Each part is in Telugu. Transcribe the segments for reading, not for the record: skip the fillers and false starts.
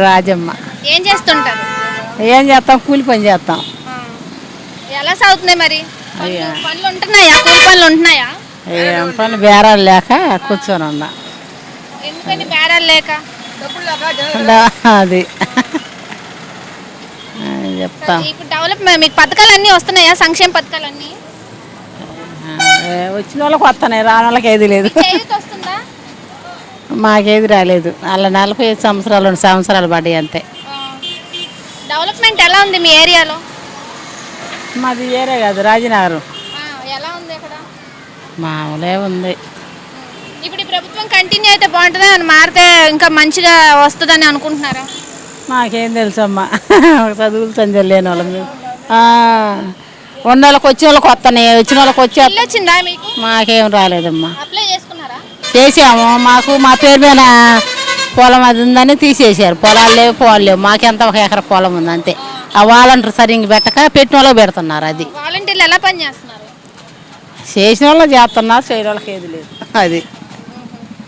రాజమ్మ. ఏం చేస్తుంటారు? ఏం చేస్తాం, కూలి పని చేస్తాం. ఆ. ఎలా సాగుతున్నాయి మరి? అయ్యా. పనులు ఉంటున్నాయా? కూలి పనులు ఉంటున్నాయా? ఏం పని బేరాలు లేక కూర్చొని ఉన్నా. ఎందుకని బేరాలు లేక? అది చెప్తాం. ఇప్పుడు డెవలప్ మీకు పథకాలన్నీ వస్తున్నాయా? సంక్షేమ పథకాలన్నీ వచ్చిన వాళ్ళకి వస్తున్నాయి, రాని వాళ్ళకి ఏది లేదు. చేయూత వస్తుందా? మాకేది రాలేదు. అలా 45 సంవత్సరాలు 2 సంవత్సరాలు పడ్డాయి అంతే. డెవలప్మెంట్ ఎలా ఉంది మీ ఏరియాలో? మాది ఏరే కాదు, రాజనగరం. ఎలా ఉంది అక్కడ? మామూలే ఉంది. ఇప్పుడు ఈ ప్రభుత్వం కంటిన్యూ అయితే బాగుంటుందా, మారితే ఇంకా మంచిగా వస్తుందని అనుకుంటున్నారా? మాకేం తెలుసమ్మా, చదువులు సంజలు లేని వాళ్ళం మేము. ఉన్న వాళ్ళకి వచ్చిన వాళ్ళకి వస్తున్నాయి, వచ్చిన వాళ్ళకి వచ్చే. ఇల్లు వచ్చిందా మీకు? మాకేం రాలేదమ్మా. అప్లై చేసుకున్నారా? చేసాము. మాకు మా పేరు మీద పొలం అది ఉందని తీసేసారు. పొలాలు లేవు, పొలాలు లేవు. మాకెంత 1 ఎకరా పొలం ఉంది అంతే. ఆ వాలంటీర్ సరిగ్గా పెట్టక పెట్టిన వాళ్ళకి పెడుతున్నారు. అది వాలంటీర్లు ఎలా పని చేస్తున్నారు? చేసిన వాళ్ళు చేస్తున్నారు, చేయని వాళ్ళకి ఏది లేదు. అది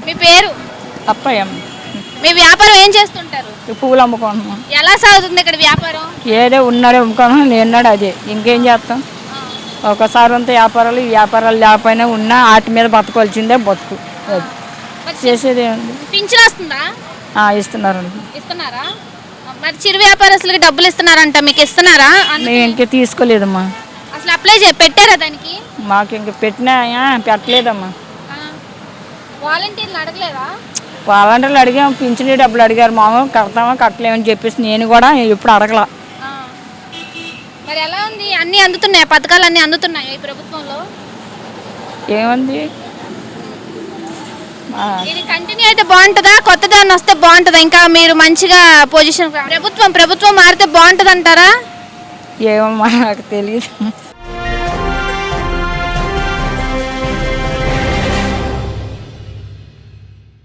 మీ పేరు? అప్పయ్యమ్మ. మీ వ్యాపారం ఏం చేస్తుంటారు? పువ్వులు అమ్ముకుంటున్నాం. ఎలా సాగుతుంది ఇక్కడ వ్యాపారం? ఏదో ఉన్నాడే అమ్ముకుంటున్నాం, నేన్నాడు అదే. ఇంకేం చేస్తాం? ఒకసారి అంతా వ్యాపారాలు, ఈ వ్యాపారాలు లేకపోయినా ఉన్నా వాటి మీద బతకవలసిందే బతుకు. చేసేదే ఉంది. పింఛన్ వస్తుందా? ఇస్తున్నారండి. ఇస్తున్నారా? మరి చిరు వ్యాపారస్తులకి డబ్బులు ఇస్తున్నారంట, మీకు ఇస్తున్నారా? మేము ఇంక తీసుకోలేదమ్మా. అసలు అప్లై పెట్టారా దానికి? మాకు ఇంక పెట్టలేదమ్మా. వాలంటీర్లు అడగలేదా? వాలంటీర్లు అడిగాము, పింఛనీ డబ్బులు అడిగారు. మామూలు కడతామా కట్టలేమని చెప్పేసి నేను కూడా ఎప్పుడు అడగలా. మరి ఎలా ఉంది? అన్నీ అందుతున్నాయా? పథకాలు అన్నీ అందుతున్నాయా ఈ ప్రభుత్వంలో? ఏముంది, ఇది కంటిన్యూ అయితే బాగుంటుందా, కొత్తదాన్ని వస్తే బాగుంటుందా? ఇంకా మీరు మంచిగా పొజిషన్ ప్రభుత్వం మారితే బాగుంటుంది అంటారా? ఏమో నాకు తెలియదు.